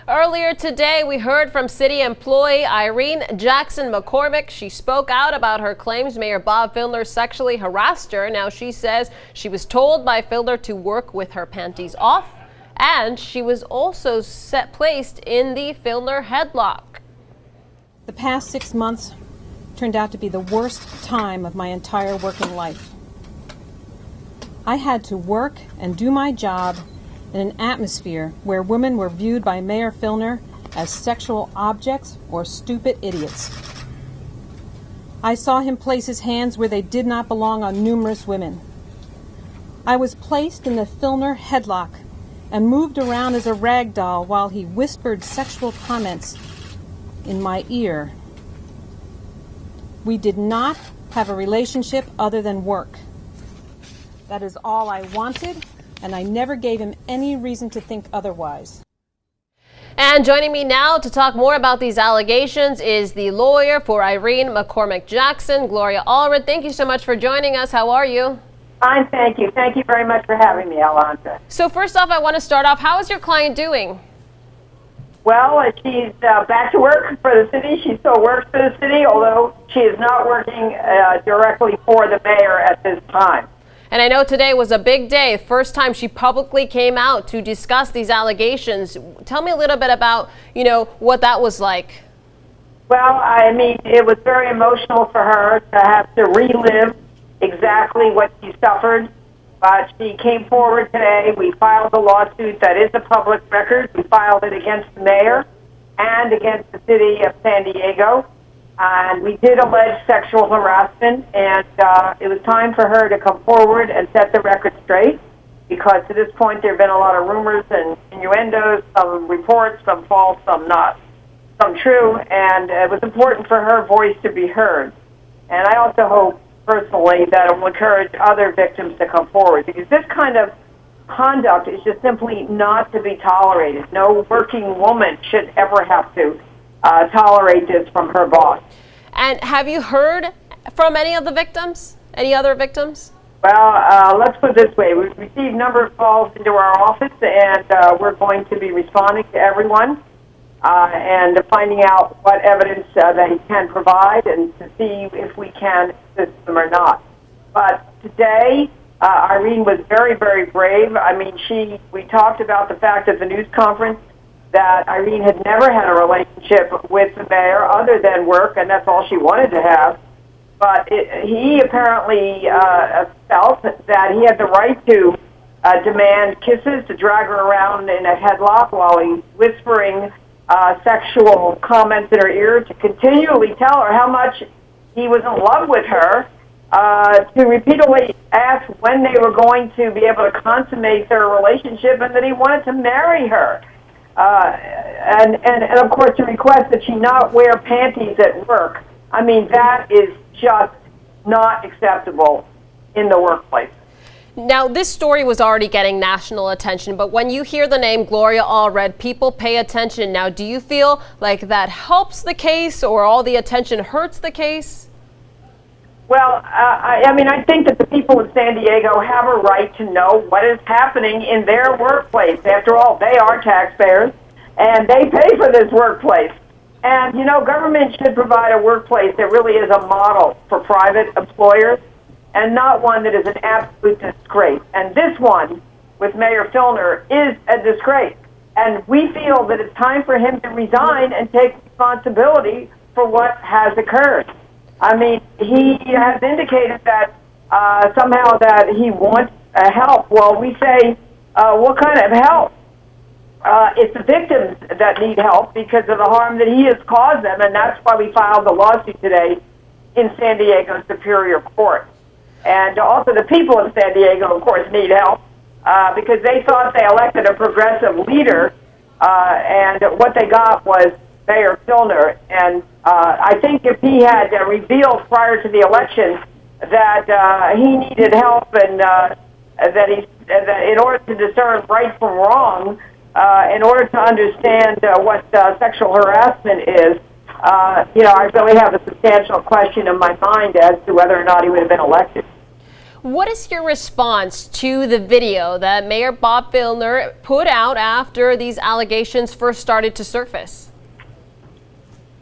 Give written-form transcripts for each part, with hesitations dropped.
Earlier today, we heard from city employee Irene Jackson McCormick. She spoke out about her claims Mayor Bob Filner sexually harassed her. Now she says she was told by Filner to work with her panties off, and she was also placed in the Filner headlock. The past 6 months turned out to be the worst time of my entire working life. I had to work and do my job in an atmosphere where women were viewed by Mayor Filner as sexual objects or stupid idiots. I saw him place his hands where they did not belong on numerous women. I was placed in the Filner headlock and moved around as a rag doll while he whispered sexual comments in my ear. We did not have a relationship other than work. That is all I wanted, and I never gave him any reason to think otherwise. And joining me now to talk more about these allegations is the lawyer for Irene McCormick Jackson, Gloria Allred. Thank you so much for joining us. How are you? Fine, thank you. Thank you very much for having me, Alondra. So first off, I want to start off, how is your client doing? Well, she's back to work for the city. She still works for the city, although she is not working directly for the mayor at this time. And I know today was a big day, first time she publicly came out to discuss these allegations. Tell me a little bit about, what that was like. Well, I mean, it was very emotional for her to have to relive exactly what she suffered. But she came forward today. We filed a lawsuit that is a public record. We filed it against the mayor and against the city of San Diego. And we did allege sexual harassment, and it was time for her to come forward and set the record straight, because to this point there have been a lot of rumors and innuendos, some reports, some false, some not, some true, and it was important for her voice to be heard. And I also hope personally that it will encourage other victims to come forward, because this kind of conduct is just simply not to be tolerated. No working woman should ever have to tolerate this from her boss. And have you heard from any of the victims? Any other victims? Well, let's put it this way. We've received a number of calls into our office, and we're going to be responding to everyone and finding out what evidence they can provide and to see if we can assist them or not. But today, Irene was very, very brave. I mean, we talked about the fact at the news conference that Irene had never had a relationship with the mayor other than work, and that's all she wanted to have. But he apparently felt that he had the right to demand kisses, to drag her around in a headlock while he's whispering sexual comments in her ear, to continually tell her how much he was in love with her, to repeatedly ask when they were going to be able to consummate their relationship, and that he wanted to marry her. And of course, to request that she not wear panties at work. I mean, that is just not acceptable in the workplace. Now, this story was already getting national attention, but when you hear the name Gloria Allred, people pay attention. Now, do you feel like that helps the case, or all the attention hurts the case? Well, I think that the people of San Diego have a right to know what is happening in their workplace. After all, they are taxpayers, and they pay for this workplace. And, government should provide a workplace that really is a model for private employers, and not one that is an absolute disgrace. And this one, with Mayor Filner, is a disgrace. And we feel that it's time for him to resign and take responsibility for what has occurred. I mean, he has indicated that somehow that he wants help. Well, we say, what kind of help? It's the victims that need help because of the harm that he has caused them, and that's why we filed the lawsuit today in San Diego Superior Court. And also the people of San Diego, of course, need help because they thought they elected a progressive leader, and what they got was Mayor Filner. And I think if he had revealed prior to the election that he needed help and that in order to discern right from wrong, in order to understand what sexual harassment is, I really have a substantial question in my mind as to whether or not he would have been elected. What is your response to the video that Mayor Bob Filner put out after these allegations first started to surface?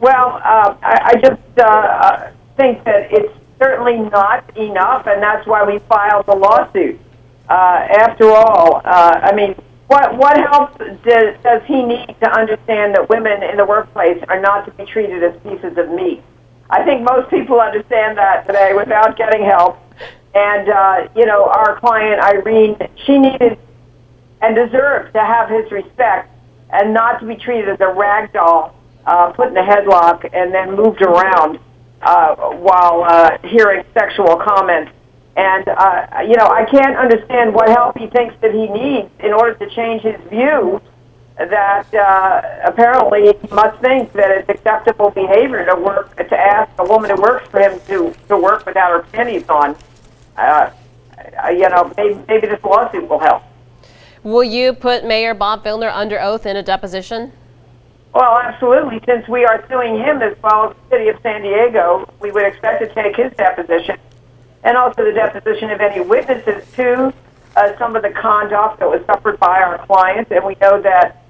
Well, I just think that it's certainly not enough, and that's why we filed the lawsuit. After all, I mean, what help does he need to understand that women in the workplace are not to be treated as pieces of meat? I think most people understand that today without getting help. And, our client, Irene, she needed and deserved to have his respect and not to be treated as a rag doll, put in a headlock and then moved around while hearing sexual comments. And, I can't understand what help he thinks that he needs in order to change his view that apparently he must think that it's acceptable behavior to ask a woman who works for him to work without her panties on. Maybe this lawsuit will help. Will you put Mayor Bob Filner under oath in a deposition? Well, absolutely. Since we are suing him as well as the city of San Diego, we would expect to take his deposition and also the deposition of any witnesses to some of the conduct that was suffered by our clients. And we know that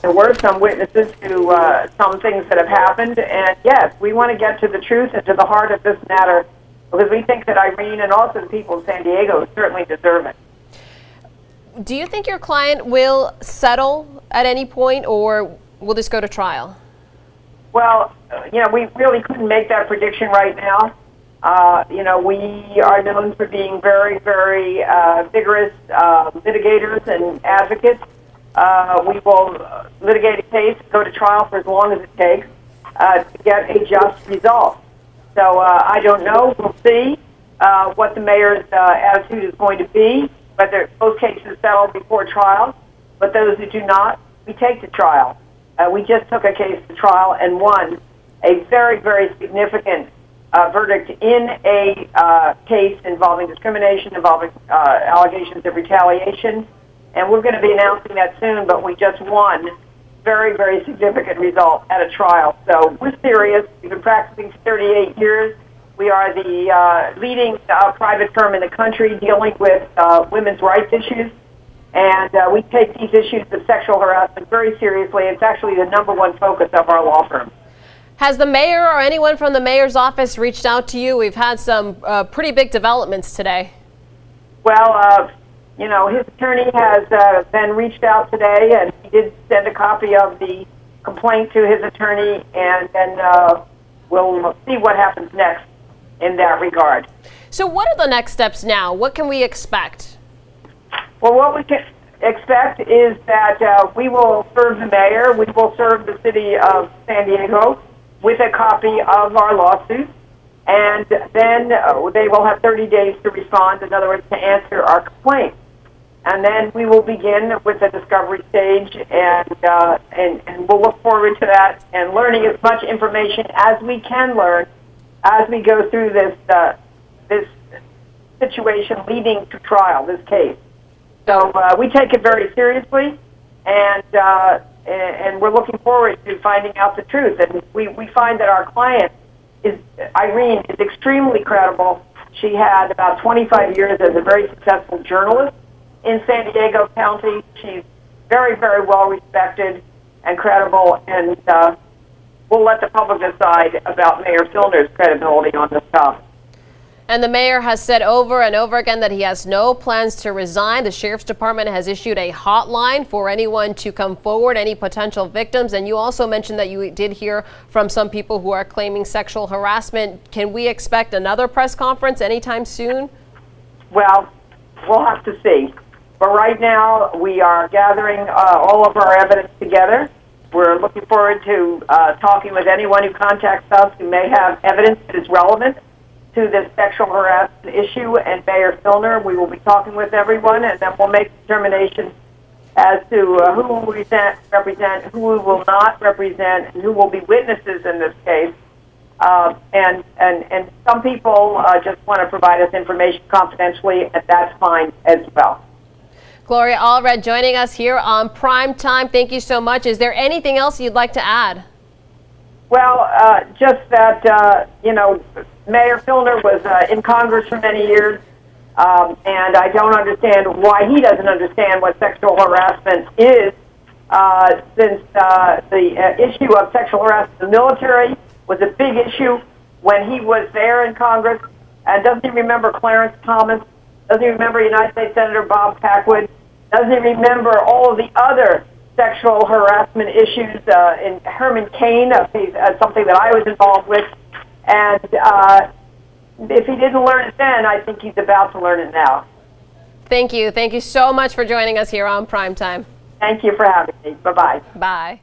there were some witnesses to some things that have happened. And yes, we want to get to the truth and to the heart of this matter, because we think that Irene and also the people of San Diego certainly deserve it. Do you think your client will settle at any point, or will this go to trial? Well, we really couldn't make that prediction right now. We are known for being very, very vigorous litigators and advocates. We will litigate a case, go to trial for as long as it takes to get a just result. So I don't know. We'll see what the mayor's attitude is going to be, whether both cases settle before trial. But those who do not, we take to trial. We just took a case to trial and won a very, very significant verdict in a case involving discrimination, involving allegations of retaliation. And we're going to be announcing that soon, but we just won very, very significant result at a trial. So we're serious. We've been practicing for 38 years. We are the leading private firm in the country dealing with women's rights issues. And we take these issues of sexual harassment very seriously. It's actually the #1 focus of our law firm. Has the mayor or anyone from the mayor's office reached out to you? We've had some pretty big developments today. Well, his attorney has been reached out today, and he did send a copy of the complaint to his attorney, and then we'll see what happens next in that regard. So what are the next steps now? What can we expect? Well, what we can expect is that we will serve the mayor, we will serve the city of San Diego with a copy of our lawsuit, and then they will have 30 days to respond, in other words, to answer our complaint. And then we will begin with the discovery stage, and we'll look forward to that and learning as much information as we can learn as we go through this situation leading to trial, this case. So we take it very seriously, and we're looking forward to finding out the truth. And we find that our client, Irene, is extremely credible. She had about 25 years as a very successful journalist in San Diego County. She's very, very well respected and credible, and we'll let the public decide about Mayor Filner's credibility on this topic. And the mayor has said over and over again that he has no plans to resign. The sheriff's department has issued a hotline for anyone to come forward, any potential victims. And you also mentioned that you did hear from some people who are claiming sexual harassment. Can we expect another press conference anytime soon? Well, we'll have to see. But right now, we are gathering all of our evidence together. We're looking forward to talking with anyone who contacts us who may have evidence that is relevant to this sexual harassment issue and Mayor Filner. We will be talking with everyone, and then we'll make determinations as to who will represent, who will not represent, and who will be witnesses in this case. And some people just want to provide us information confidentially, and that's fine as well. Gloria Allred joining us here on Primetime. Thank you so much. Is there anything else you'd like to add? Well, just that, Mayor Filner was in Congress for many years. And I don't understand why he doesn't understand what sexual harassment is, since the issue of sexual harassment in the military was a big issue when he was there in Congress. And doesn't he remember Clarence Thomas? Doesn't he remember United States Senator Bob Packwood? Doesn't he remember all of the other sexual harassment issues in Herman Cain, something that I was involved with? And if he didn't learn it then, I think he's about to learn it now. Thank you. Thank you so much for joining us here on Primetime. Thank you for having me. Bye-bye. Bye.